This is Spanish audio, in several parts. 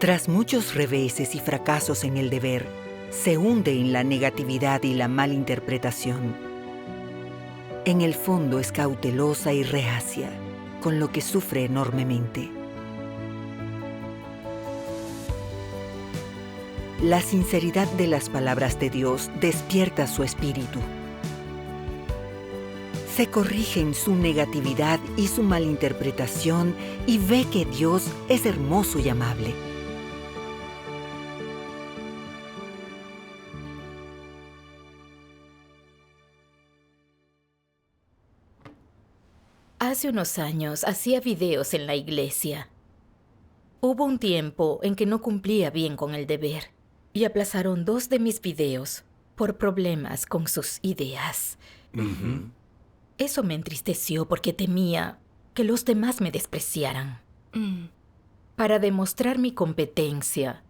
Tras muchos reveses y fracasos en el deber, se hunde en la negatividad y la malinterpretación. En el fondo es cautelosa y reacia, con lo que sufre enormemente. La sinceridad de las palabras de Dios despierta su espíritu. Se corrige en su negatividad y su malinterpretación y ve que Dios es hermoso y amable. Hace unos años hacía videos en la iglesia. Hubo un tiempo en que no cumplía bien con el deber y aplazaron 2 de mis videos por problemas con sus ideas. Eso me entristeció porque temía que los demás me despreciaran. Para demostrar mi competencia,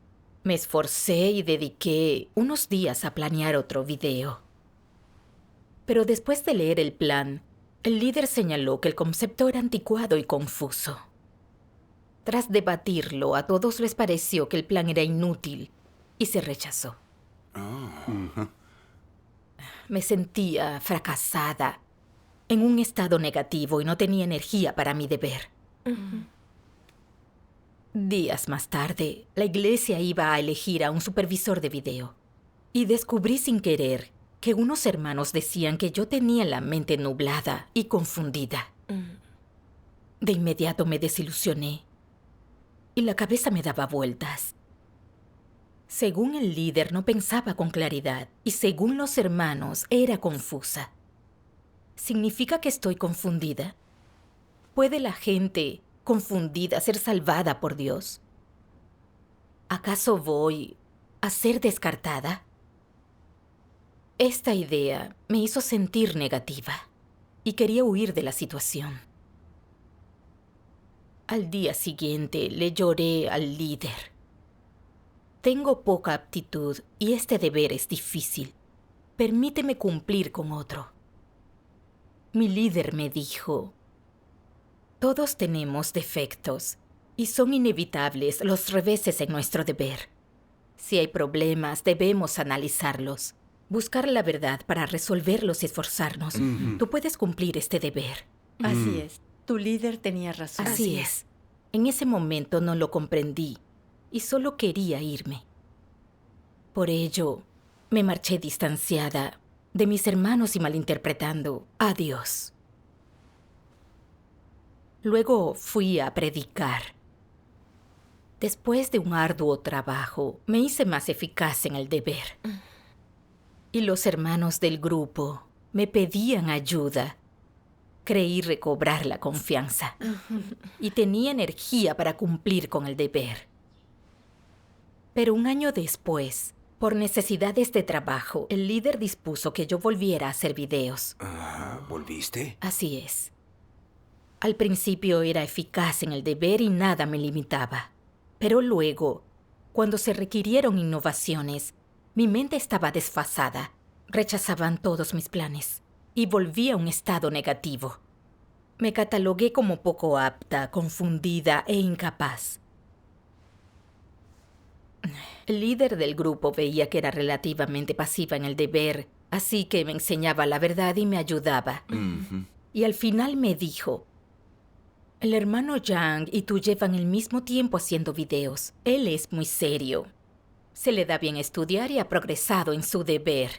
me esforcé y dediqué unos días a planear otro video. Pero después de leer el plan, el líder señaló que el concepto era anticuado y confuso. Tras debatirlo, a todos les pareció que el plan era inútil y se rechazó. Me sentía fracasada, en un estado negativo y no tenía energía para mi deber. Días más tarde, la iglesia iba a elegir a un supervisor de video y descubrí sin querer que unos hermanos decían que yo tenía la mente nublada y confundida. De inmediato me desilusioné y la cabeza me daba vueltas. Según el líder, no pensaba con claridad y según los hermanos, era confusa. ¿Significa que estoy confundida? ¿Puede la gente confundida ser salvada por Dios? ¿Acaso voy a ser descartada? Esta idea me hizo sentir negativa y quería huir de la situación. Al día siguiente le lloré al líder. Tengo poca aptitud y este deber es difícil. Permíteme cumplir con otro. Mi líder me dijo: todos tenemos defectos y son inevitables los reveses en nuestro deber. Si hay problemas, debemos analizarlos, buscar la verdad para resolverlos y esforzarnos. Tú puedes cumplir este deber. Así es. Tu líder tenía razón. Así es. En ese momento no lo comprendí y solo quería irme. Por ello, me marché distanciada de mis hermanos y malinterpretando a Dios. Luego fui a predicar. Después de un arduo trabajo, me hice más eficaz en el deber. Y los hermanos del grupo me pedían ayuda. Creí recobrar la confianza y tenía energía para cumplir con el deber. Pero un año después, por necesidades de trabajo, el líder dispuso que yo volviera a hacer videos. ¿Volviste? Así es. Al principio era eficaz en el deber y nada me limitaba. Pero luego, cuando se requirieron innovaciones, mi mente estaba desfasada. Rechazaban todos mis planes y volví a un estado negativo. Me catalogué como poco apta, confundida e incapaz. El líder del grupo veía que era relativamente pasiva en el deber, así que me enseñaba la verdad y me ayudaba. Y al final me dijo: el hermano Yang y tú llevan el mismo tiempo haciendo videos. Él es muy serio. Se le da bien estudiar y ha progresado en su deber.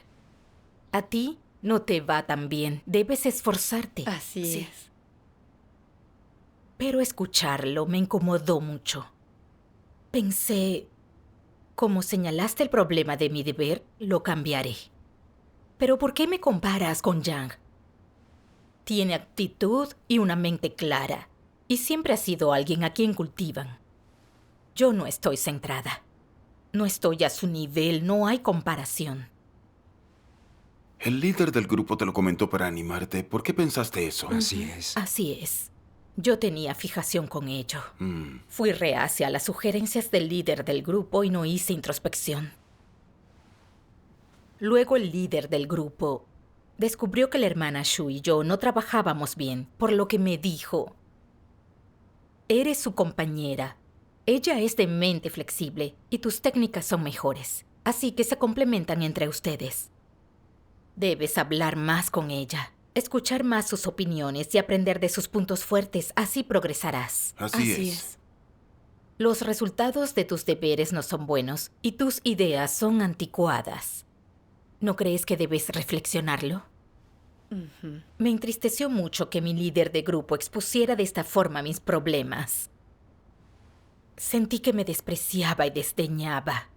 A ti no te va tan bien. Debes esforzarte. Así es. Pero escucharlo me incomodó mucho. Pensé: como señalaste el problema de mi deber, lo cambiaré. ¿Pero por qué me comparas con Yang? Tiene actitud y una mente clara, y siempre ha sido alguien a quien cultivan. Yo no estoy centrada. No estoy a su nivel, no hay comparación. El líder del grupo te lo comentó para animarte. ¿Por qué pensaste eso? Así es. Así es. Yo tenía fijación con ello. Fui reacia a las sugerencias del líder del grupo y no hice introspección. Luego el líder del grupo descubrió que la hermana Shu y yo no trabajábamos bien, por lo que me dijo: eres su compañera Ella es de mente flexible y tus técnicas son mejores, así que se complementan entre ustedes. Debes hablar más con ella, escuchar más sus opiniones y aprender de sus puntos fuertes, así progresarás. Así es. Los resultados de tus deberes no son buenos y tus ideas son anticuadas. ¿No crees que debes reflexionarlo? Me entristeció mucho que mi líder de grupo expusiera de esta forma mis problemas. Sentí que me despreciaba y desdeñaba.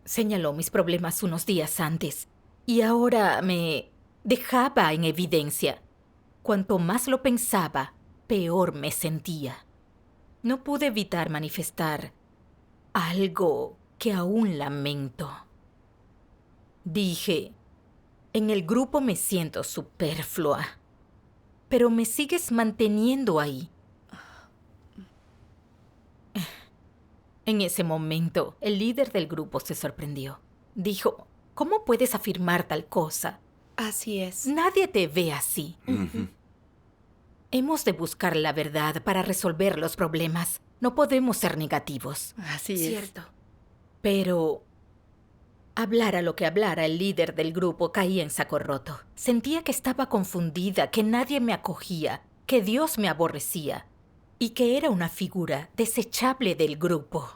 Señaló mis problemas unos días antes y ahora me dejaba en evidencia. Cuanto más lo pensaba, peor me sentía. No pude evitar manifestar algo que aún lamento. Dije, en el grupo me siento superflua, pero me sigues manteniendo ahí. En ese momento, el líder del grupo se sorprendió. Dijo, ¿cómo puedes afirmar tal cosa? Así es. Nadie te ve así. Hemos de buscar la verdad para resolver los problemas. No podemos ser negativos. Así Cierto. Pero hablara lo que hablara, el líder del grupo caía en saco roto. Sentía que estaba confundida, que nadie me acogía, que Dios me aborrecía y que era una figura desechable del grupo.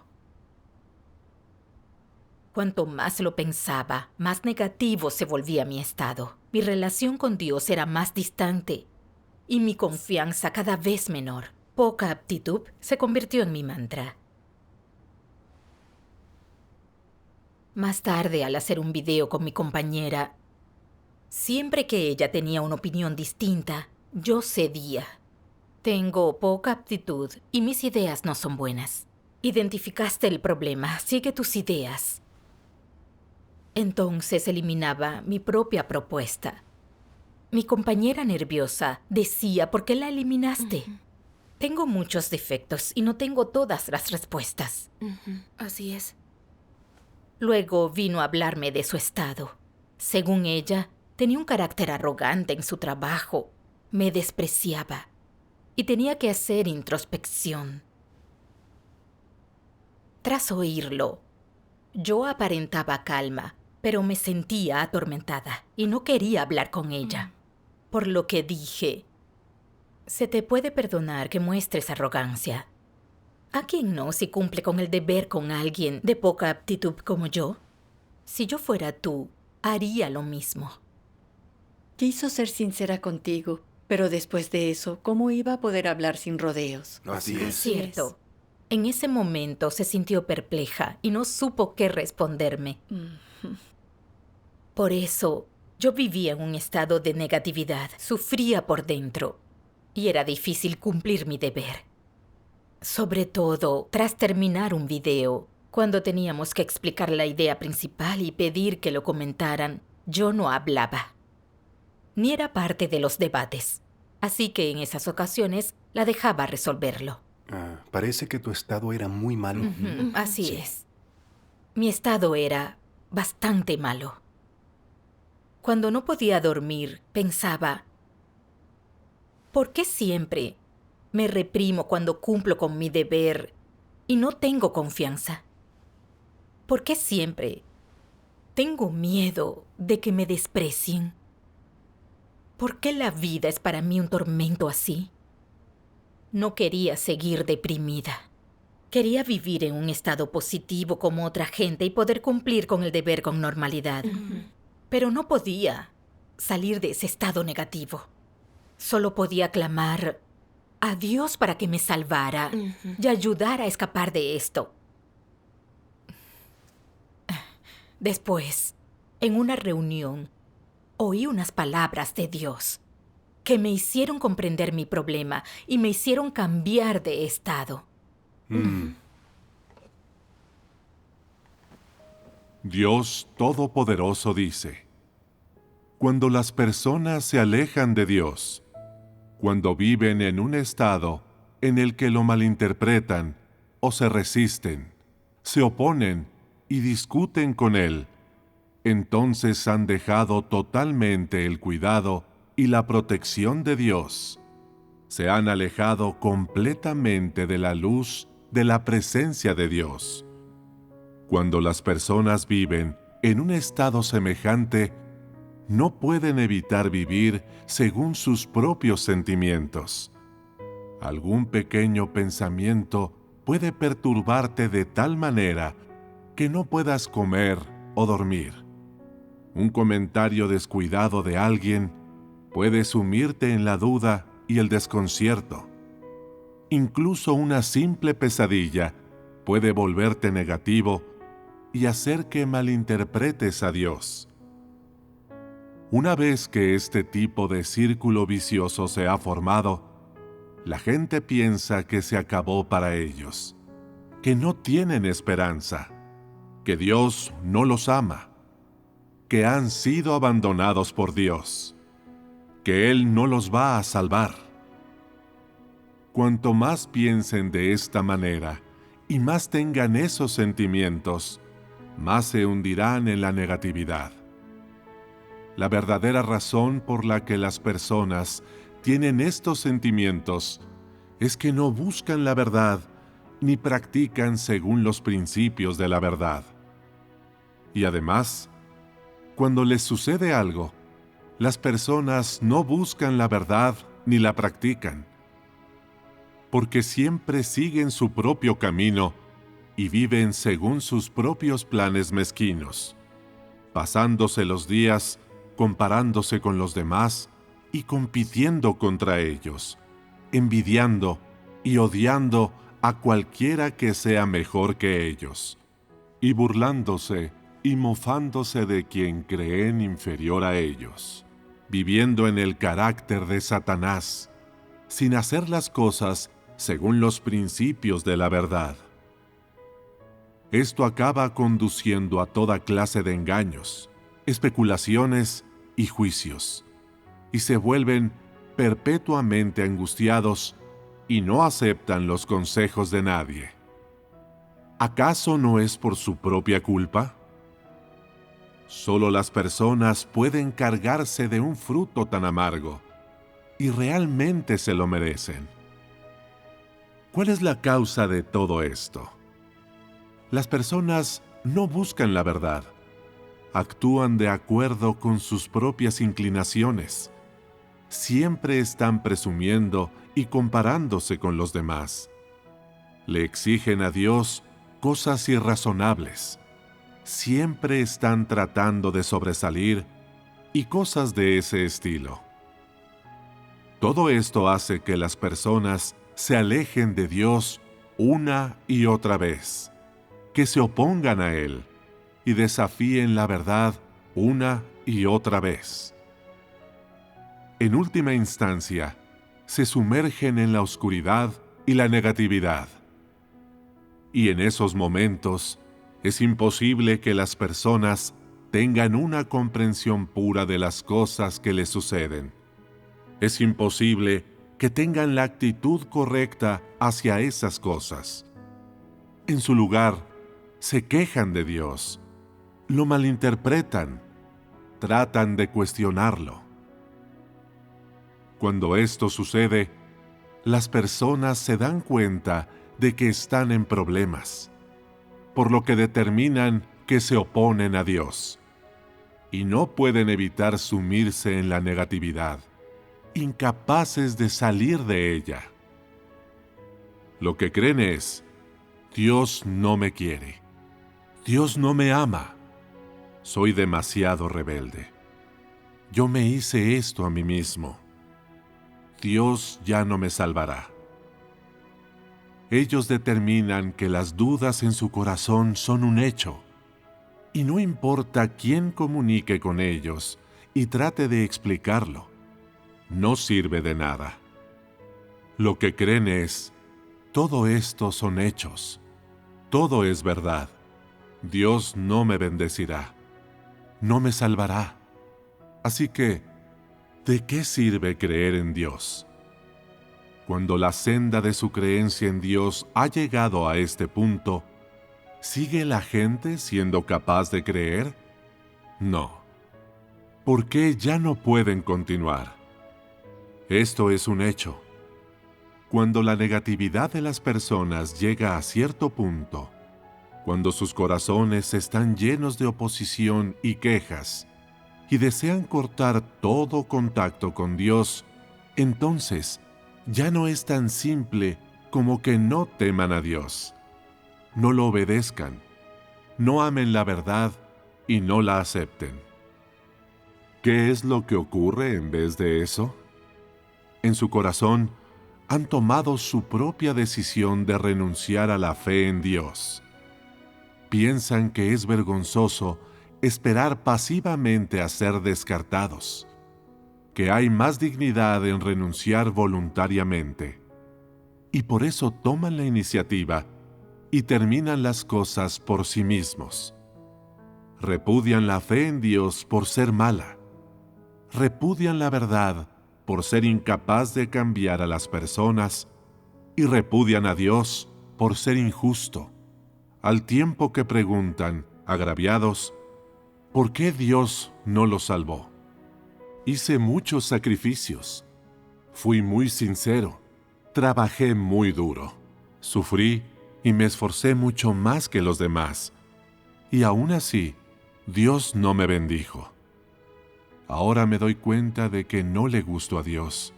Cuanto más lo pensaba, más negativo se volvía mi estado. Mi relación con Dios era más distante y mi confianza cada vez menor. Poca aptitud se convirtió en mi mantra. Más tarde, al hacer un video con mi compañera, siempre que ella tenía una opinión distinta, yo cedía. Tengo poca aptitud y mis ideas no son buenas. Identificaste el problema, sigue tus ideas. Entonces eliminaba mi propia propuesta. Mi compañera nerviosa decía, ¿por qué la eliminaste? Tengo muchos defectos y no tengo todas las respuestas. Así es. Luego vino a hablarme de su estado. Según ella, tenía un carácter arrogante en su trabajo. Me despreciaba y tenía que hacer introspección. Tras oírlo, yo aparentaba calma, pero me sentía atormentada y no quería hablar con ella. Por lo que dije, se te puede perdonar que muestres arrogancia. ¿A quién no si cumple con el deber con alguien de poca aptitud como yo? Si yo fuera tú, haría lo mismo. Quiso ser sincera contigo, pero después de eso, ¿cómo iba a poder hablar sin rodeos? Así es. Cierto. En ese momento se sintió perpleja y no supo qué responderme. Por eso, yo vivía en un estado de negatividad, sufría por dentro y era difícil cumplir mi deber. Sobre todo, tras terminar un video, cuando teníamos que explicar la idea principal y pedir que lo comentaran, yo no hablaba. Ni era parte de los debates, así que en esas ocasiones la dejaba resolverlo. Parece que tu estado era muy malo. Así es. Mi estado era bastante malo. Cuando no podía dormir, pensaba, ¿por qué siempre me reprimo cuando cumplo con mi deber y no tengo confianza? ¿Por qué siempre tengo miedo de que me desprecien? ¿Por qué la vida es para mí un tormento así? No quería seguir deprimida. Quería vivir en un estado positivo como otra gente y poder cumplir con el deber con normalidad. Pero no podía salir de ese estado negativo. Solo podía clamar a Dios para que me salvara y ayudara a escapar de esto. Después, en una reunión, oí unas palabras de Dios que me hicieron comprender mi problema y me hicieron cambiar de estado. Dios Todopoderoso dice: cuando las personas se alejan de Dios, cuando viven en un estado en el que lo malinterpretan o se resisten, se oponen y discuten con Él, entonces han dejado totalmente el cuidado y la protección de Dios. Se han alejado completamente de la luz de la presencia de Dios. Cuando las personas viven en un estado semejante, no pueden evitar vivir según sus propios sentimientos. Algún pequeño pensamiento puede perturbarte de tal manera que no puedas comer o dormir. Un comentario descuidado de alguien puede sumirte en la duda y el desconcierto. Incluso una simple pesadilla puede volverte negativo y hacer que malinterpretes a Dios. Una vez que este tipo de círculo vicioso se ha formado, la gente piensa que se acabó para ellos, que no tienen esperanza, que Dios no los ama, que han sido abandonados por Dios, que Él no los va a salvar. Cuanto más piensen de esta manera y más tengan esos sentimientos, más se hundirán en la negatividad. La verdadera razón por la que las personas tienen estos sentimientos es que no buscan la verdad ni practican según los principios de la verdad. Y además, cuando les sucede algo, las personas no buscan la verdad ni la practican, porque siempre siguen su propio camino y viven según sus propios planes mezquinos, pasándose los días comparándose con los demás y compitiendo contra ellos, envidiando y odiando a cualquiera que sea mejor que ellos, y burlándose y mofándose de quien creen inferior a ellos, viviendo en el carácter de Satanás, sin hacer las cosas según los principios de la verdad. Esto acaba conduciendo a toda clase de engaños, especulaciones y juicios, y se vuelven perpetuamente angustiados y no aceptan los consejos de nadie. ¿Acaso no es por su propia culpa? Solo las personas pueden cargarse de un fruto tan amargo, y realmente se lo merecen. ¿Cuál es la causa de todo esto? Las personas no buscan la verdad. Actúan de acuerdo con sus propias inclinaciones. Siempre están presumiendo y comparándose con los demás. Le exigen a Dios cosas irrazonables. Siempre están tratando de sobresalir y cosas de ese estilo. Todo esto hace que las personas se alejen de Dios una y otra vez, que se opongan a Él y desafíen la verdad una y otra vez. En última instancia, se sumergen en la oscuridad y la negatividad. Y en esos momentos, es imposible que las personas tengan una comprensión pura de las cosas que les suceden. Es imposible que tengan la actitud correcta hacia esas cosas. En su lugar, se quejan de Dios, lo malinterpretan, tratan de cuestionarlo. Cuando esto sucede, las personas se dan cuenta de que están en problemas, por lo que determinan que se oponen a Dios, y no pueden evitar sumirse en la negatividad, incapaces de salir de ella. Lo que creen es: Dios no me quiere, Dios no me ama, soy demasiado rebelde, yo me hice esto a mí mismo, Dios ya no me salvará. Ellos determinan que las dudas en su corazón son un hecho, y no importa quién comunique con ellos y trate de explicarlo, no sirve de nada. Lo que creen es: todo esto son hechos, todo es verdad, Dios no me bendecirá, no me salvará. Así que, ¿de qué sirve creer en Dios? Cuando la senda de su creencia en Dios ha llegado a este punto, ¿sigue la gente siendo capaz de creer? No. ¿Por qué ya no pueden continuar? Esto es un hecho. Cuando la negatividad de las personas llega a cierto punto, cuando sus corazones están llenos de oposición y quejas, y desean cortar todo contacto con Dios, entonces ya no es tan simple como que no teman a Dios, no lo obedezcan, no amen la verdad y no la acepten. ¿Qué es lo que ocurre en vez de eso? En su corazón han tomado su propia decisión de renunciar a la fe en Dios. Piensan que es vergonzoso esperar pasivamente a ser descartados, que hay más dignidad en renunciar voluntariamente. Y por eso toman la iniciativa y terminan las cosas por sí mismos. Repudian la fe en Dios por ser mala. Repudian la verdad por ser incapaz de cambiar a las personas y repudian a Dios por ser injusto, al tiempo que preguntan, agraviados, ¿por qué Dios no los salvó? Hice muchos sacrificios, fui muy sincero, trabajé muy duro, sufrí y me esforcé mucho más que los demás, y aún así, Dios no me bendijo. Ahora me doy cuenta de que no le gusto a Dios,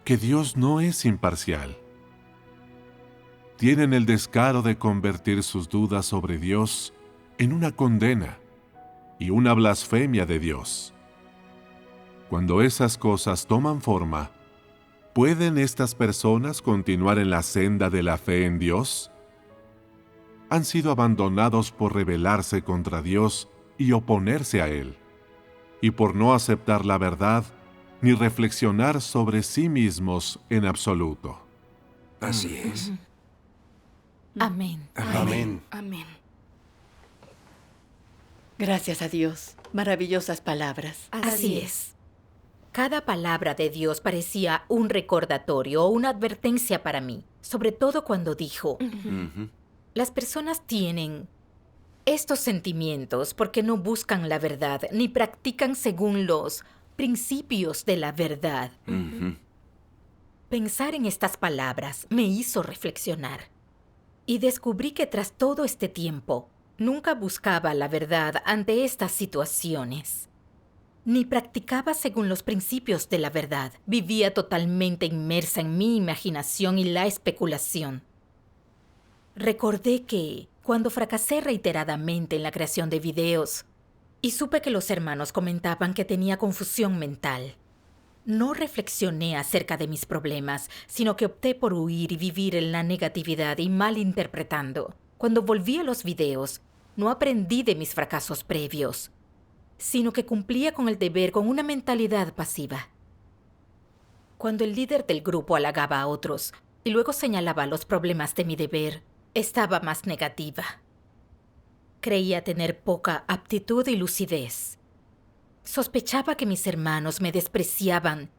que Dios no es imparcial. Tienen el descaro de convertir sus dudas sobre Dios en una condena y una blasfemia de Dios. Cuando esas cosas toman forma, ¿pueden estas personas continuar en la senda de la fe en Dios? Han sido abandonados por rebelarse contra Dios y oponerse a Él, y por no aceptar la verdad ni reflexionar sobre sí mismos en absoluto. Así es. Amén. Amén. Amén. Gracias a Dios. Maravillosas palabras. Así es. Cada palabra de Dios parecía un recordatorio o una advertencia para mí, sobre todo cuando dijo, las personas tienen estos sentimientos porque no buscan la verdad ni practican según los principios de la verdad. Pensar en estas palabras me hizo reflexionar y descubrí que tras todo este tiempo nunca buscaba la verdad ante estas situaciones, ni practicaba según los principios de la verdad. Vivía totalmente inmersa en mi imaginación y la especulación. Recordé que cuando fracasé reiteradamente en la creación de videos y supe que los hermanos comentaban que tenía confusión mental, no reflexioné acerca de mis problemas, sino que opté por huir y vivir en la negatividad y malinterpretando. Cuando volví a los videos, no aprendí de mis fracasos previos, sino que cumplía con el deber con una mentalidad pasiva. Cuando el líder del grupo halagaba a otros y luego señalaba los problemas de mi deber, estaba más negativa. Creía tener poca aptitud y lucidez. Sospechaba que mis hermanos me despreciaban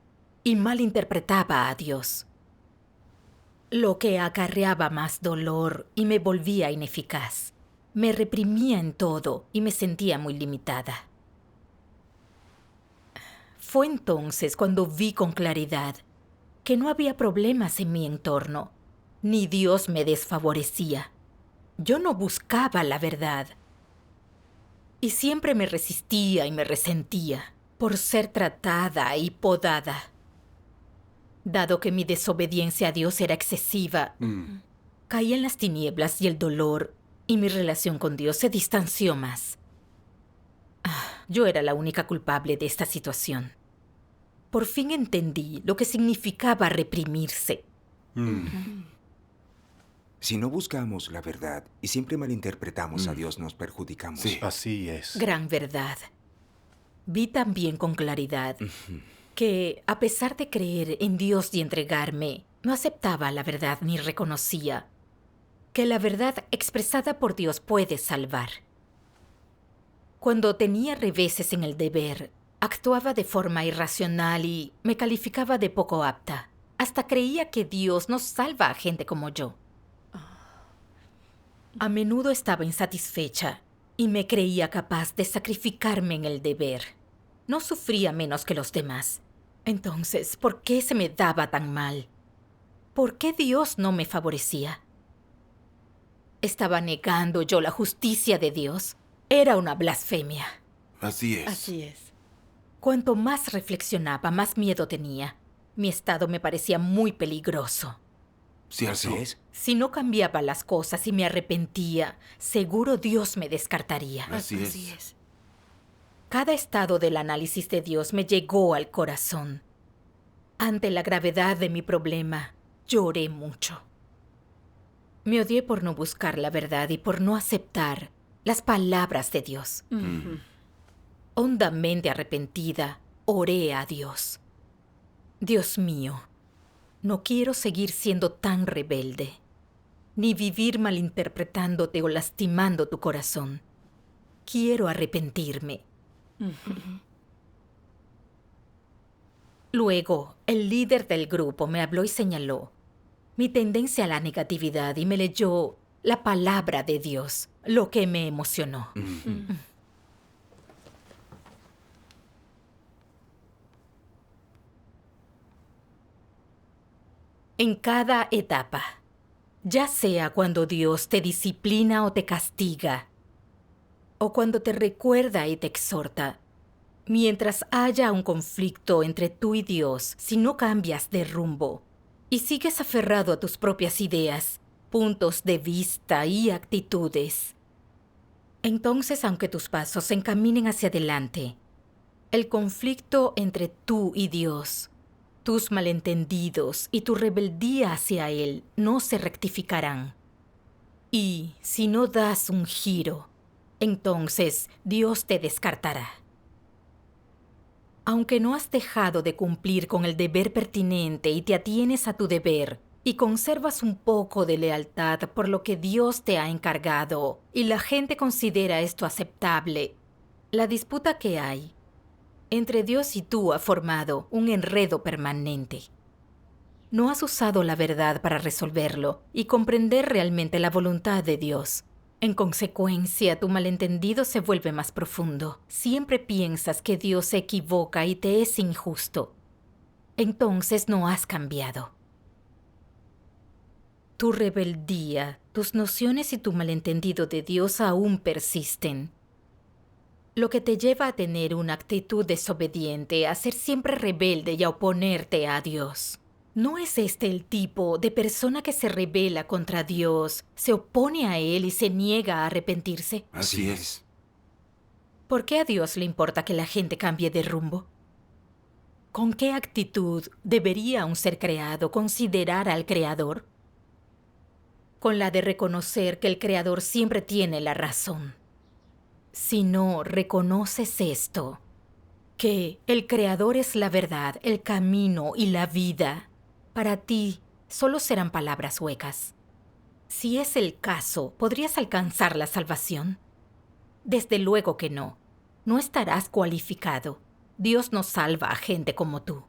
y malinterpretaba a Dios, lo que acarreaba más dolor y me volvía ineficaz. Me reprimía en todo y me sentía muy limitada. Fue entonces cuando vi con claridad que no había problemas en mi entorno, ni Dios me desfavorecía. Yo no buscaba la verdad. Y siempre me resistía y me resentía por ser tratada y podada. Dado que mi desobediencia a Dios era excesiva, caí en las tinieblas y el dolor, y mi relación con Dios se distanció más. Yo era la única culpable de esta situación. Por fin entendí lo que significaba reprimirse. Si no buscamos la verdad y siempre malinterpretamos a Dios, nos perjudicamos. Sí, así es. Gran verdad. Vi también con claridad que, a pesar de creer en Dios y entregarme, no aceptaba la verdad ni reconocía que la verdad expresada por Dios puede salvar. Cuando tenía reveses en el deber, actuaba de forma irracional y me calificaba de poco apta. Hasta creía que Dios no salva a gente como yo. A menudo estaba insatisfecha y me creía capaz de sacrificarme en el deber. No sufría menos que los demás. Entonces, ¿por qué se me daba tan mal? ¿por qué Dios no me favorecía? ¿Estaba negando yo la justicia de Dios? Era una blasfemia. Así es. Así es. Cuanto más reflexionaba, más miedo tenía. Mi estado me parecía muy peligroso. Cierto. Así es. Si no cambiaba las cosas y me arrepentía, seguro Dios me descartaría. Así es. Cada estado del análisis de Dios me llegó al corazón. Ante la gravedad de mi problema, lloré mucho. Me odié por no buscar la verdad y por no aceptar las palabras de Dios. Hondamente arrepentida, oré a Dios. Dios mío, no quiero seguir siendo tan rebelde, ni vivir malinterpretándote o lastimando tu corazón. Quiero arrepentirme. Luego, el líder del grupo me habló y señaló mi tendencia a la negatividad y me leyó la palabra de Dios, lo que me emocionó. En cada etapa, ya sea cuando Dios te disciplina o te castiga, o cuando te recuerda y te exhorta, mientras haya un conflicto entre tú y Dios, si no cambias de rumbo y sigues aferrado a tus propias ideas, puntos de vista y actitudes, entonces, aunque tus pasos se encaminen hacia adelante, el conflicto entre tú y Dios, tus malentendidos y tu rebeldía hacia Él no se rectificarán. Y si no das un giro, entonces Dios te descartará. Aunque no has dejado de cumplir con el deber pertinente y te atienes a tu deber y conservas un poco de lealtad por lo que Dios te ha encargado y la gente considera esto aceptable, la disputa que hay entre Dios y tú ha formado un enredo permanente. No has usado la verdad para resolverlo y comprender realmente la voluntad de Dios. En consecuencia, tu malentendido se vuelve más profundo. Siempre piensas que Dios se equivoca y te es injusto. Entonces no has cambiado. Tu rebeldía, tus nociones y tu malentendido de Dios aún persisten, lo que te lleva a tener una actitud desobediente, a ser siempre rebelde y a oponerte a Dios. ¿No es este el tipo de persona que se rebela contra Dios, se opone a Él y se niega a arrepentirse? Así es. ¿Por qué a Dios le importa que la gente cambie de rumbo? ¿Con qué actitud debería un ser creado considerar al Creador? Con la de reconocer que el Creador siempre tiene la razón. Si no reconoces esto, que el Creador es la verdad, el camino y la vida, para ti solo serán palabras huecas. Si es el caso, ¿podrías alcanzar la salvación? Desde luego que no. No estarás cualificado. Dios no salva a gente como tú.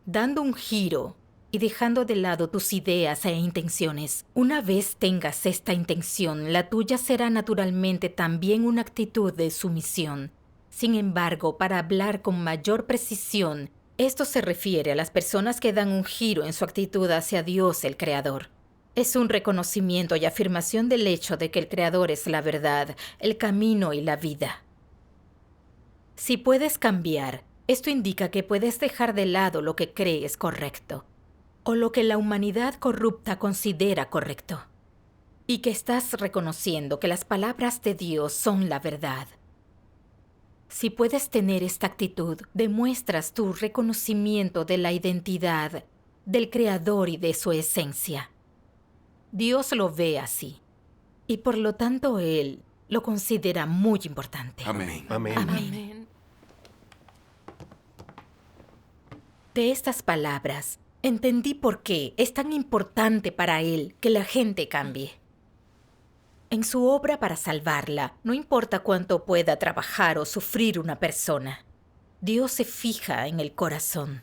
Dando un giro y dejando de lado tus ideas e intenciones, una vez tengas esta intención, la tuya será naturalmente también una actitud de sumisión. Sin embargo, para hablar con mayor precisión, esto se refiere a las personas que dan un giro en su actitud hacia Dios el Creador. Es un reconocimiento y afirmación del hecho de que el Creador es la verdad, el camino y la vida. Si puedes cambiar, esto indica que puedes dejar de lado lo que crees correcto, o lo que la humanidad corrupta considera correcto, y que estás reconociendo que las palabras de Dios son la verdad. Si puedes tener esta actitud, demuestras tu reconocimiento de la identidad del Creador y de su esencia. Dios lo ve así, y por lo tanto Él lo considera muy importante. Amén. Amén. Amén. De estas palabras, entendí por qué es tan importante para Él que la gente cambie. En su obra para salvarla, no importa cuánto pueda trabajar o sufrir una persona, Dios se fija en el corazón.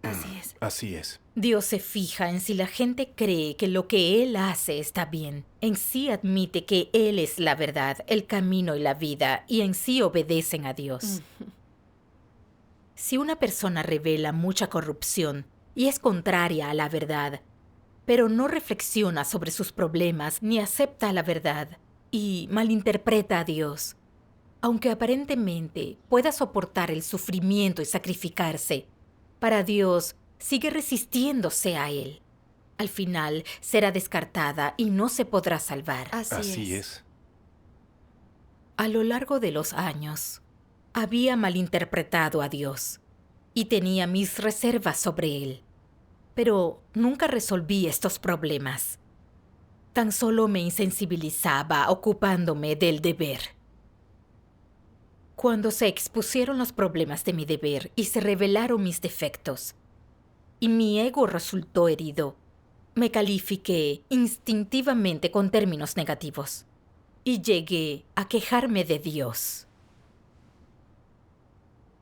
Así es. Así es. Dios se fija en si la gente cree que lo que Él hace está bien, en sí admite que Él es la verdad, el camino y la vida, y en sí obedecen a Dios. Si una persona revela mucha corrupción, y es contraria a la verdad, pero no reflexiona sobre sus problemas ni acepta la verdad y malinterpreta a Dios. Aunque aparentemente pueda soportar el sufrimiento y sacrificarse, para Dios sigue resistiéndose a Él. Al final será descartada y no se podrá salvar. Así es. A lo largo de los años, había malinterpretado a Dios y tenía mis reservas sobre Él, pero nunca resolví estos problemas. Tan solo me insensibilizaba ocupándome del deber. Cuando se expusieron los problemas de mi deber y se revelaron mis defectos, y mi ego resultó herido, me califiqué instintivamente con términos negativos y llegué a quejarme de Dios.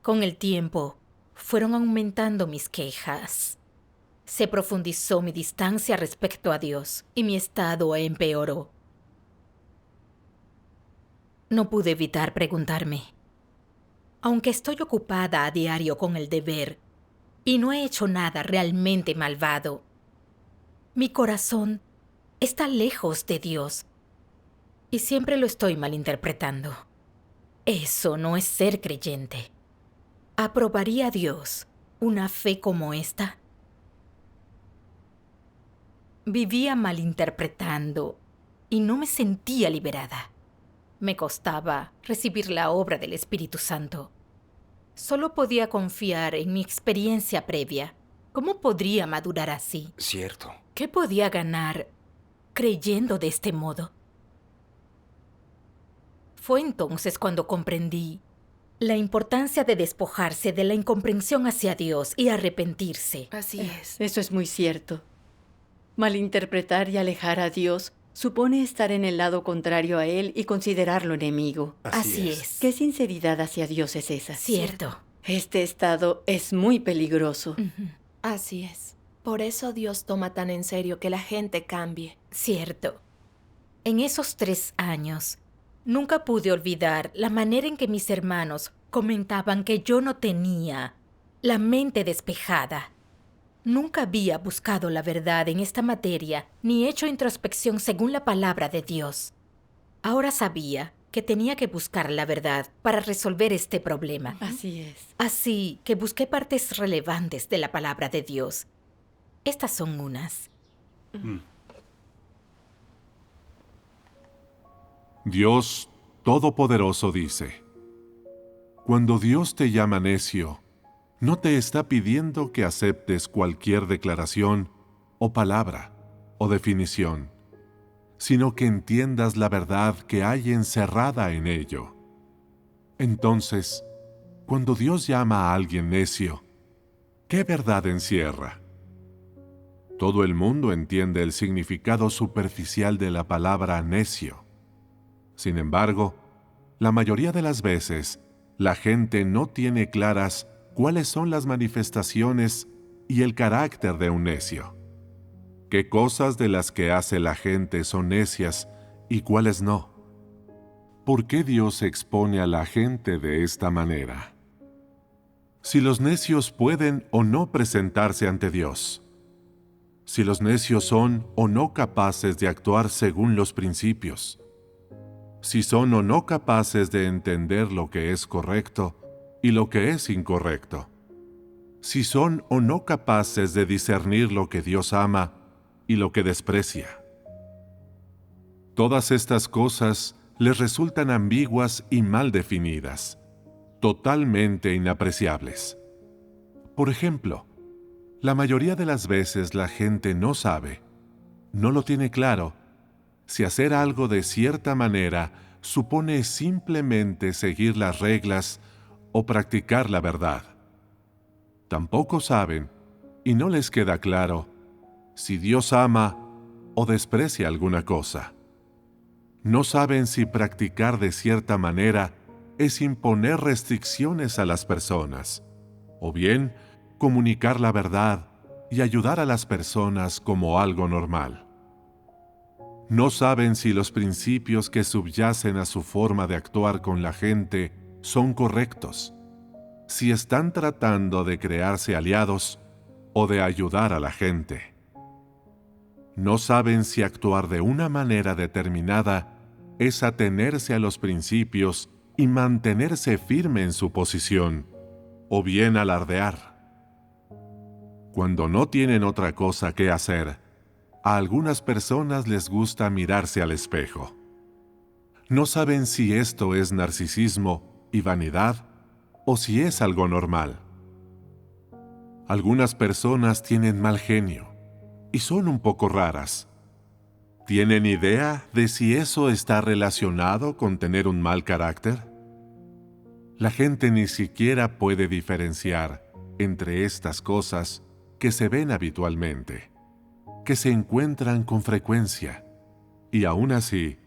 Con el tiempo, fueron aumentando mis quejas. Se profundizó mi distancia respecto a Dios y mi estado empeoró. No pude evitar preguntarme, aunque estoy ocupada a diario con el deber y no he hecho nada realmente malvado, mi corazón está lejos de Dios y siempre lo estoy malinterpretando. Eso no es ser creyente. ¿Aprobaría Dios una fe como esta? Vivía malinterpretando y no me sentía liberada. Me costaba recibir la obra del Espíritu Santo. Solo podía confiar en mi experiencia previa. ¿Cómo podría madurar así? Cierto. ¿Qué podía ganar creyendo de este modo? Fue entonces cuando comprendí la importancia de despojarse de la incomprensión hacia Dios y arrepentirse. Así es. Eso es muy cierto. Malinterpretar y alejar a Dios supone estar en el lado contrario a Él y considerarlo enemigo. Así es. ¿Qué sinceridad hacia Dios es esa? Cierto. Este estado es muy peligroso. Así es. Por eso Dios toma tan en serio que la gente cambie. Cierto. En esos 3 años, nunca pude olvidar la manera en que mis hermanos comentaban que yo no tenía la mente despejada. Nunca había buscado la verdad en esta materia ni hecho introspección según la palabra de Dios. Ahora sabía que tenía que buscar la verdad para resolver este problema. Así es. Así que busqué partes relevantes de la palabra de Dios. Estas son unas. Dios Todopoderoso dice: cuando Dios te llama necio, no te está pidiendo que aceptes cualquier declaración o palabra o definición, sino que entiendas la verdad que hay encerrada en ello. Entonces, cuando Dios llama a alguien necio, ¿qué verdad encierra? Todo el mundo entiende el significado superficial de la palabra necio. Sin embargo, la mayoría de las veces, la gente no tiene claras cuáles son las manifestaciones y el carácter de un necio. ¿Qué cosas de las que hace la gente son necias y cuáles no? ¿Por qué Dios expone a la gente de esta manera? Si los necios pueden o no presentarse ante Dios, si los necios son o no capaces de actuar según los principios, si son o no capaces de entender lo que es correcto y lo que es incorrecto, si son o no capaces de discernir lo que Dios ama y lo que desprecia. Todas estas cosas les resultan ambiguas y mal definidas, totalmente inapreciables. Por ejemplo, la mayoría de las veces la gente no sabe, no lo tiene claro, si hacer algo de cierta manera supone simplemente seguir las reglas o practicar la verdad. Tampoco saben, y no les queda claro, si Dios ama o desprecia alguna cosa. No saben si practicar de cierta manera es imponer restricciones a las personas, o bien comunicar la verdad y ayudar a las personas como algo normal. No saben si los principios que subyacen a su forma de actuar con la gente son correctos, si están tratando de crearse aliados o de ayudar a la gente. No saben si actuar de una manera determinada es atenerse a los principios y mantenerse firme en su posición, o bien alardear. Cuando no tienen otra cosa que hacer, a algunas personas les gusta mirarse al espejo. No saben si esto es narcisismo y vanidad o si es algo normal. Algunas personas tienen mal genio y son un poco raras. ¿Tienen idea de si eso está relacionado con tener un mal carácter? La gente ni siquiera puede diferenciar entre estas cosas que se ven habitualmente, que se encuentran con frecuencia, y aún así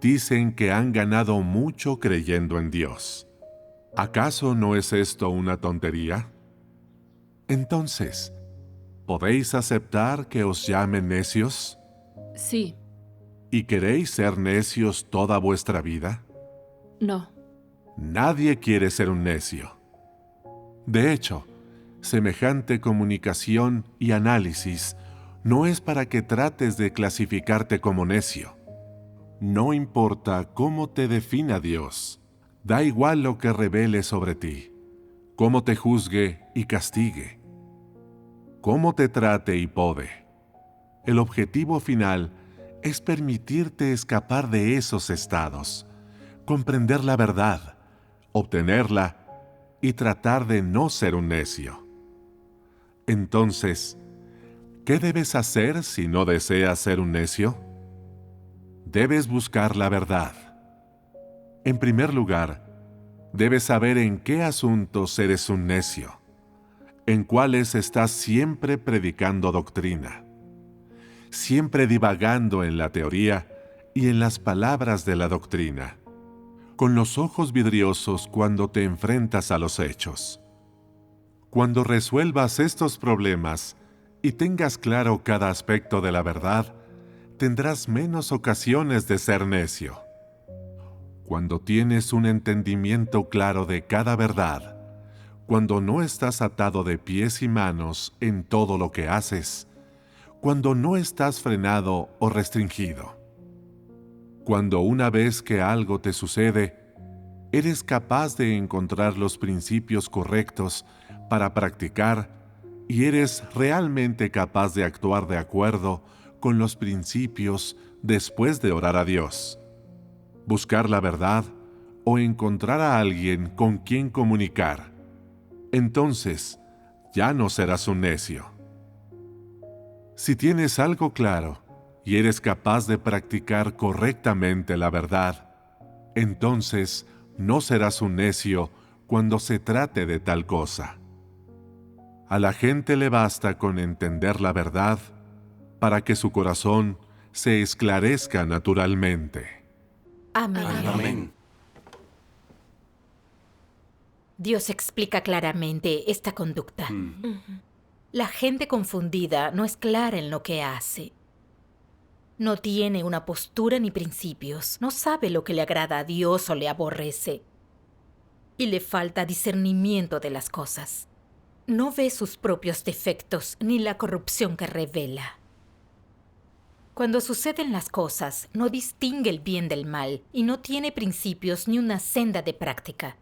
dicen que han ganado mucho creyendo en Dios. ¿Acaso no es esto una tontería? Entonces, ¿podéis aceptar que os llamen necios? Sí. ¿Y queréis ser necios toda vuestra vida? No. Nadie quiere ser un necio. De hecho, semejante comunicación y análisis no es para que trates de clasificarte como necio. No importa cómo te defina Dios, da igual lo que revele sobre ti, cómo te juzgue y castigue, cómo te trate y pode. El objetivo final es permitirte escapar de esos estados, comprender la verdad, obtenerla y tratar de no ser un necio. Entonces, ¿qué debes hacer si no deseas ser un necio? Debes buscar la verdad. En primer lugar, debes saber en qué asuntos eres un necio, en cuáles estás siempre predicando doctrina, siempre divagando en la teoría y en las palabras de la doctrina, con los ojos vidriosos cuando te enfrentas a los hechos. Cuando resuelvas estos problemas y tengas claro cada aspecto de la verdad, tendrás menos ocasiones de ser necio. Cuando tienes un entendimiento claro de cada verdad, cuando no estás atado de pies y manos en todo lo que haces, cuando no estás frenado o restringido, cuando una vez que algo te sucede, eres capaz de encontrar los principios correctos para practicar y eres realmente capaz de actuar de acuerdo con los principios después de orar a Dios, buscar la verdad o encontrar a alguien con quien comunicar, entonces ya no serás un necio. Si tienes algo claro y eres capaz de practicar correctamente la verdad, entonces no serás un necio cuando se trate de tal cosa. A la gente le basta con entender la verdad para que su corazón se esclarezca naturalmente. Amén. Amén. Dios explica claramente esta conducta. La gente confundida no es clara en lo que hace. No tiene una postura ni principios. No sabe lo que le agrada a Dios o le aborrece. Y le falta discernimiento de las cosas. No ve sus propios defectos ni la corrupción que revela. Cuando suceden las cosas, no distingue el bien del mal y no tiene principios ni una senda de práctica.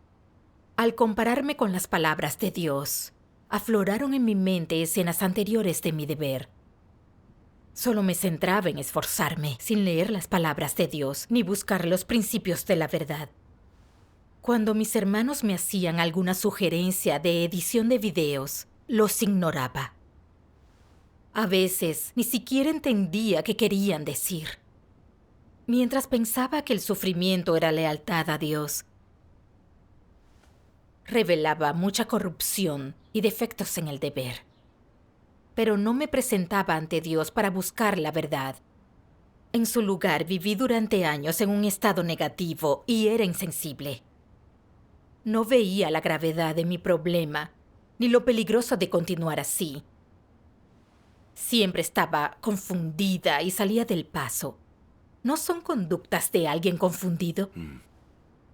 Al compararme con las palabras de Dios, afloraron en mi mente escenas anteriores de mi deber. Solo me centraba en esforzarme, sin leer las palabras de Dios ni buscar los principios de la verdad. Cuando mis hermanos me hacían alguna sugerencia de edición de videos, los ignoraba. A veces ni siquiera entendía qué querían decir. Mientras pensaba que el sufrimiento era lealtad a Dios, revelaba mucha corrupción y defectos en el deber. Pero no me presentaba ante Dios para buscar la verdad. En su lugar viví durante años en un estado negativo y era insensible. No veía la gravedad de mi problema, ni lo peligroso de continuar así. Siempre estaba confundida y salía del paso. ¿No son conductas de alguien confundido?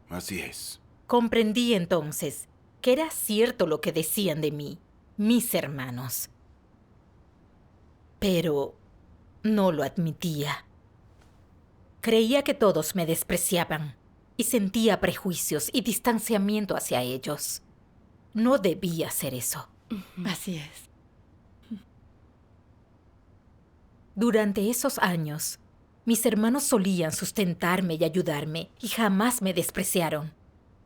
Así es. Comprendí entonces que era cierto lo que decían de mí, mis hermanos. pero no lo admitía. Creía que todos me despreciaban y sentía prejuicios y distanciamiento hacia ellos. No debía hacer eso. Así es. Durante esos años, mis hermanos solían sustentarme y ayudarme y jamás me despreciaron.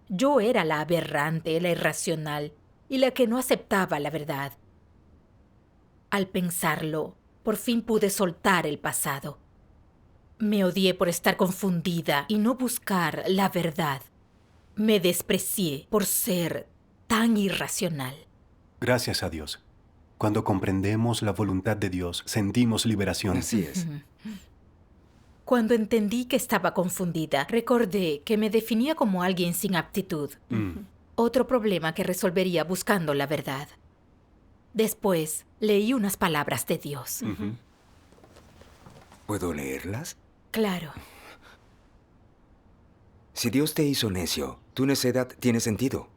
Yo era la aberrante, la irracional y la que no aceptaba la verdad. Al pensarlo, por fin pude soltar el pasado. Me odié por estar confundida y no buscar la verdad. Me desprecié por ser tan irracional. Gracias a Dios. Cuando comprendemos la voluntad de Dios, sentimos liberación. Así es. Cuando entendí que estaba confundida, recordé que me definía como alguien sin aptitud. Otro problema que resolvería buscando la verdad. Después, leí unas palabras de Dios. ¿Puedo leerlas? Claro. Si Dios te hizo necio, tu necedad tiene sentido.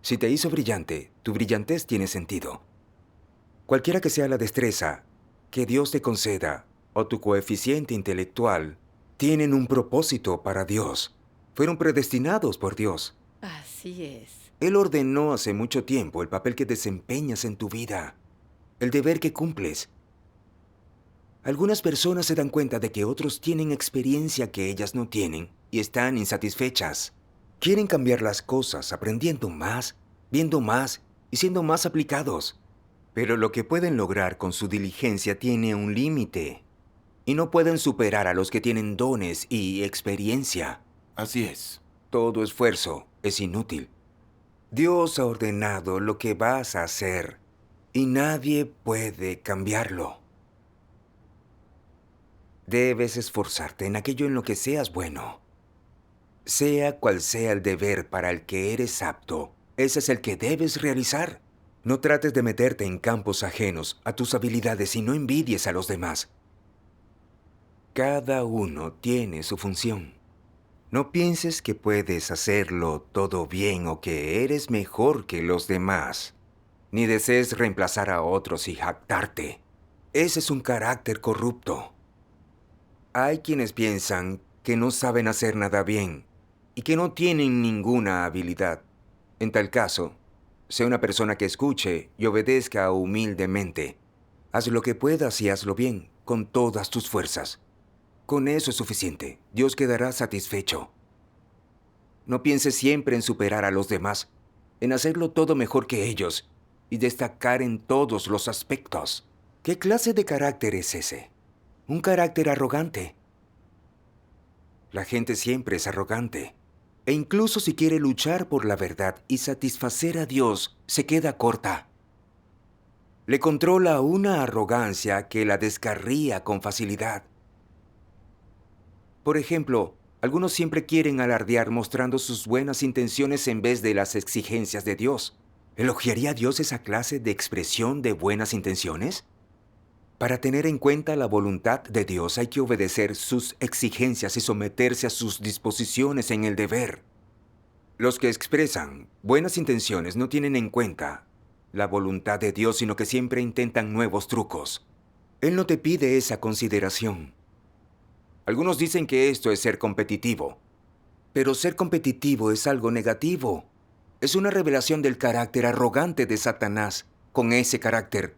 Si te hizo brillante, tu brillantez tiene sentido. Cualquiera que sea la destreza que Dios te conceda o tu coeficiente intelectual, tienen un propósito para Dios. Fueron predestinados por Dios. Así es. Él ordenó hace mucho tiempo el papel que desempeñas en tu vida, el deber que cumples. Algunas personas se dan cuenta de que otros tienen experiencia que ellas no tienen y están insatisfechas. Quieren cambiar las cosas aprendiendo más, viendo más y siendo más aplicados. Pero lo que pueden lograr con su diligencia tiene un límite. Y no pueden superar a los que tienen dones y experiencia. Así es. Todo esfuerzo es inútil. Dios ha ordenado lo que vas a hacer y nadie puede cambiarlo. Debes esforzarte en aquello en lo que seas bueno. Sea cual sea el deber para el que eres apto, ese es el que debes realizar. No trates de meterte en campos ajenos a tus habilidades y no envidies a los demás. Cada uno tiene su función. No pienses que puedes hacerlo todo bien o que eres mejor que los demás. Ni desees reemplazar a otros y jactarte. Ese es un carácter corrupto. Hay quienes piensan que no saben hacer nada bien y que no tienen ninguna habilidad. En tal caso, sé una persona que escuche y obedezca humildemente. Haz lo que puedas y hazlo bien, con todas tus fuerzas. Con eso es suficiente. Dios quedará satisfecho. No pienses siempre en superar a los demás, en hacerlo todo mejor que ellos y destacar en todos los aspectos. ¿Qué clase de carácter es ese? Un carácter arrogante. La gente siempre es arrogante. E incluso si quiere luchar por la verdad y satisfacer a Dios, se queda corta. Le controla una arrogancia que la descarría con facilidad. Por ejemplo, algunos siempre quieren alardear mostrando sus buenas intenciones en vez de las exigencias de Dios. ¿Elogiaría a Dios esa clase de expresión de buenas intenciones? Para tener en cuenta la voluntad de Dios hay que obedecer sus exigencias y someterse a sus disposiciones en el deber. Los que expresan buenas intenciones no tienen en cuenta la voluntad de Dios, sino que siempre intentan nuevos trucos. Él no te pide esa consideración. Algunos dicen que esto es ser competitivo, pero ser competitivo es algo negativo. Es una revelación del carácter arrogante de Satanás. Con ese carácter,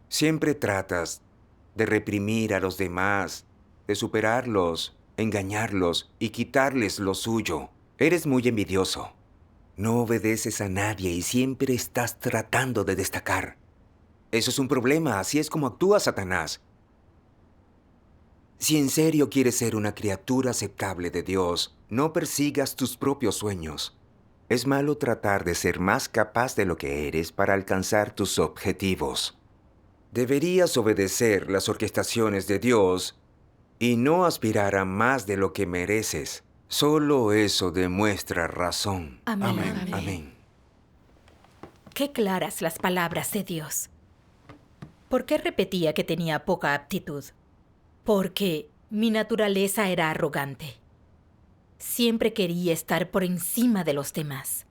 siempre tratas de reprimir a los demás, de superarlos, engañarlos y quitarles lo suyo. Eres muy envidioso. No obedeces a nadie y siempre estás tratando de destacar. Eso es un problema, así es como actúa Satanás. Si en serio quieres ser una criatura aceptable de Dios, no persigas tus propios sueños. Es malo tratar de ser más capaz de lo que eres para alcanzar tus objetivos. Deberías obedecer las orquestaciones de Dios y no aspirar a más de lo que mereces. Solo eso demuestra razón. Amén. Amén. Qué claras las palabras de Dios. ¿Por qué repetía que tenía poca aptitud? Porque mi naturaleza era arrogante. Siempre quería estar por encima de los demás.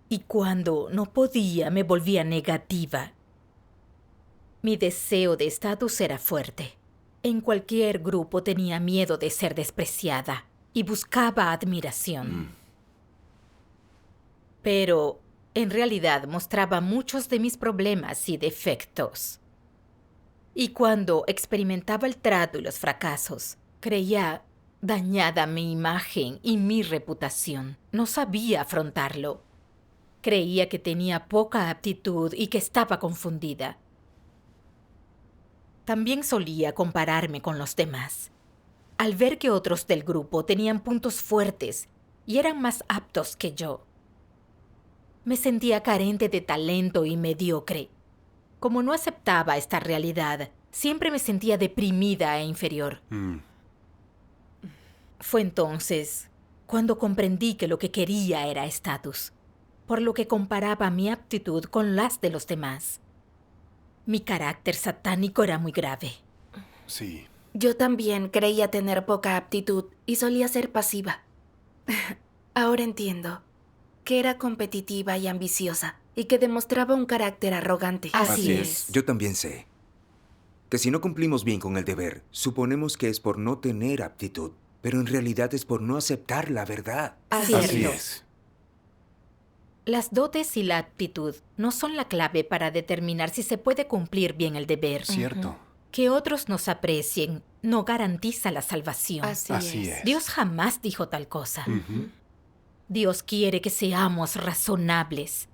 Y cuando no podía, me volvía negativa. Mi deseo de estatus era fuerte. En cualquier grupo tenía miedo de ser despreciada y buscaba admiración. Pero, en realidad, mostraba muchos de mis problemas y defectos. Y cuando experimentaba el trato y los fracasos, creía dañada mi imagen y mi reputación. No sabía afrontarlo. Creía que tenía poca aptitud y que estaba confundida. También solía compararme con los demás. Al ver que otros del grupo tenían puntos fuertes y eran más aptos que yo, me sentía carente de talento y mediocre. Como no aceptaba esta realidad, siempre me sentía deprimida e inferior. Fue entonces cuando comprendí que lo que quería era estatus, por lo que comparaba mi aptitud con las de los demás. Mi carácter satánico era muy grave. Sí. Yo también creía tener poca aptitud y solía ser pasiva. Ahora entiendo que era competitiva y ambiciosa y que demostraba un carácter arrogante. Así es. Yo también sé que si no cumplimos bien con el deber, suponemos que es por no tener aptitud, pero en realidad es por no aceptar la verdad. Así es. Las dotes y la aptitud no son la clave para determinar si se puede cumplir bien el deber. Cierto. Que otros nos aprecien no garantiza la salvación. Así es. Dios jamás dijo tal cosa. Dios quiere que seamos razonables,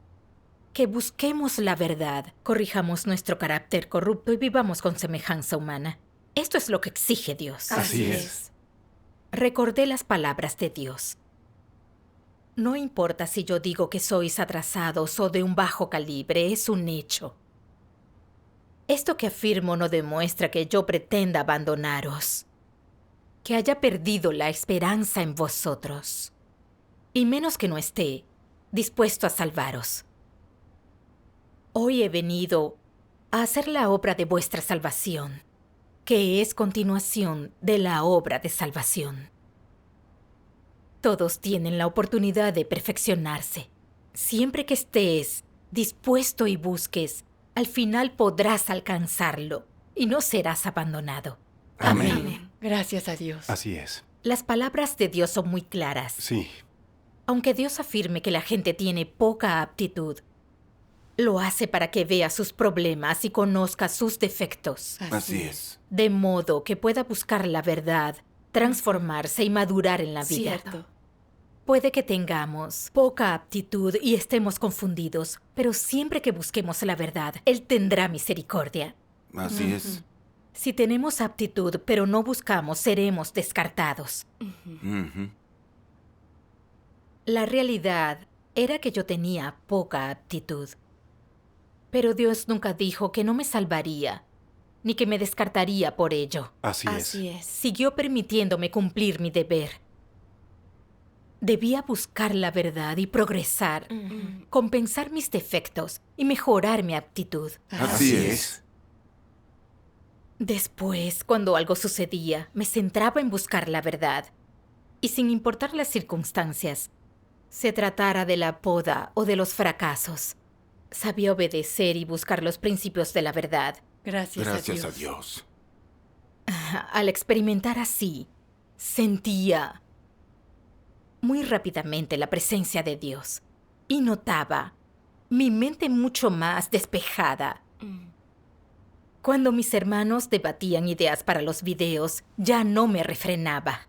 que busquemos la verdad, corrijamos nuestro carácter corrupto y vivamos con semejanza humana. Esto es lo que exige Dios. Así es. Recordé las palabras de Dios. No importa si yo digo que sois atrasados o de un bajo calibre, es un hecho. Esto que afirmo no demuestra que yo pretenda abandonaros, que haya perdido la esperanza en vosotros, y menos que no esté dispuesto a salvaros. Hoy he venido a hacer la obra de vuestra salvación, que es continuación de la obra de salvación. Todos tienen la oportunidad de perfeccionarse. Siempre que estés dispuesto y busques, al final podrás alcanzarlo y no serás abandonado. Amén. Gracias a Dios. Así es. Las palabras de Dios son muy claras. Sí. Aunque Dios afirme que la gente tiene poca aptitud, lo hace para que vea sus problemas y conozca sus defectos, Así es. de modo que pueda buscar la verdad, transformarse y madurar en la vida. Cierto. Puede que tengamos poca aptitud y estemos confundidos, pero siempre que busquemos la verdad, Él tendrá misericordia. Así es. Si tenemos aptitud pero no buscamos, seremos descartados. Ujú. La realidad era que yo tenía poca aptitud. Pero Dios nunca dijo que no me salvaría, ni que me descartaría por ello. Así es. Siguió permitiéndome cumplir mi deber. Debía buscar la verdad y progresar, compensar mis defectos y mejorar mi aptitud. Así es. Después, cuando algo sucedía, me centraba en buscar la verdad. Y sin importar las circunstancias, se tratara de la poda o de los fracasos, sabía obedecer y buscar los principios de la verdad. Gracias a Dios. Al experimentar así, sentía muy rápidamente la presencia de Dios y notaba mi mente mucho más despejada. Cuando mis hermanos debatían ideas para los videos, ya no me refrenaba.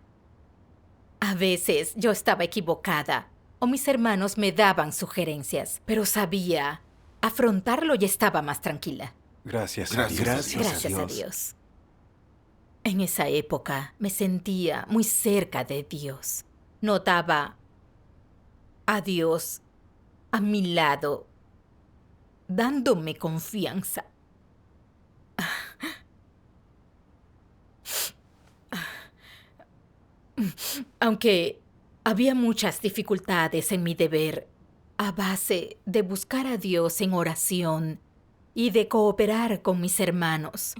A veces yo estaba equivocada o mis hermanos me daban sugerencias, pero sabía afrontarlo y estaba más tranquila. Gracias a Gracias Dios. a Dios. Gracias a Dios. En esa época me sentía muy cerca de Dios. Notaba a Dios a mi lado, dándome confianza. Aunque había muchas dificultades en mi deber, a base de buscar a Dios en oración y de cooperar con mis hermanos,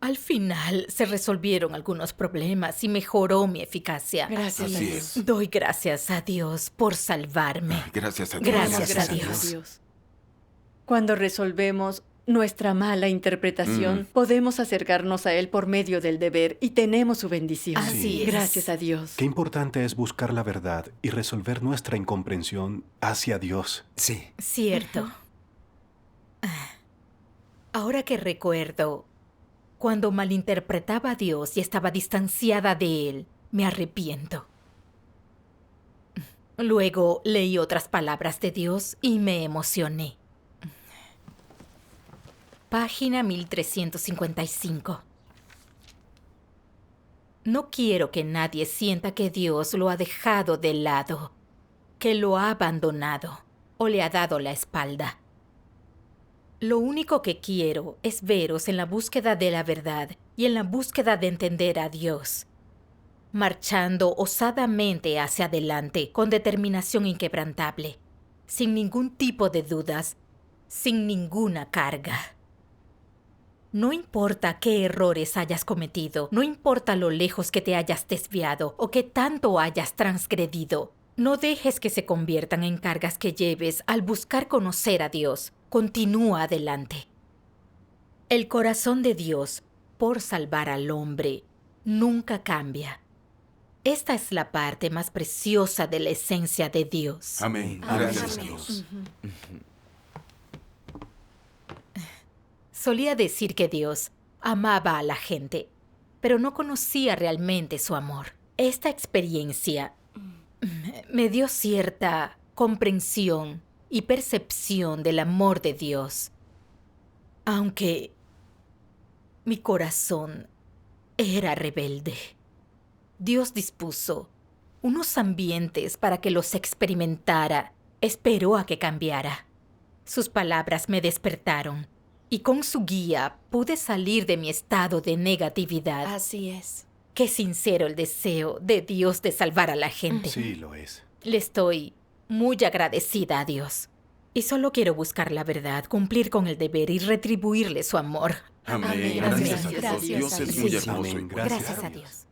al final se resolvieron algunos problemas y mejoró mi eficacia. Gracias a Así Dios. es. Doy gracias a Dios por salvarme. Gracias a Dios. Gracias a Gracias Dios. Cuando resolvemos nuestra mala interpretación, podemos acercarnos a Él por medio del deber y tenemos su bendición. Así es. Gracias a Dios. Qué importante es buscar la verdad y resolver nuestra incomprensión hacia Dios. Sí. Cierto. Ahora que recuerdo, cuando malinterpretaba a Dios y estaba distanciada de Él, me arrepiento. Luego leí otras palabras de Dios y me emocioné. Página 1355. No quiero que nadie sienta que Dios lo ha dejado de lado, que lo ha abandonado o le ha dado la espalda. Lo único que quiero es veros en la búsqueda de la verdad y en la búsqueda de entender a Dios, marchando osadamente hacia adelante con determinación inquebrantable, sin ningún tipo de dudas, sin ninguna carga. No importa qué errores hayas cometido, no importa lo lejos que te hayas desviado o qué tanto hayas transgredido, no dejes que se conviertan en cargas que lleves al buscar conocer a Dios. Continúa adelante. El corazón de Dios, por salvar al hombre, nunca cambia. Esta es la parte más preciosa de la esencia de Dios. Amén. Gracias a Dios. Solía decir que Dios amaba a la gente, pero no conocía realmente su amor. Esta experiencia me dio cierta comprensión y percepción del amor de Dios, aunque mi corazón era rebelde. Dios dispuso unos ambientes para que los experimentara. Esperó a que cambiara. Sus palabras me despertaron y con su guía pude salir de mi estado de negatividad. Así es. Qué sincero el deseo de Dios de salvar a la gente. Sí, lo es. Le estoy muy agradecida a Dios. Y solo quiero buscar la verdad, cumplir con el deber y retribuirle su amor. Amén. Amén. Gracias a Dios. Gracias Dios a es Dios. muy Sí, hermoso. amén. y Gracias Gracias a a Dios. Dios.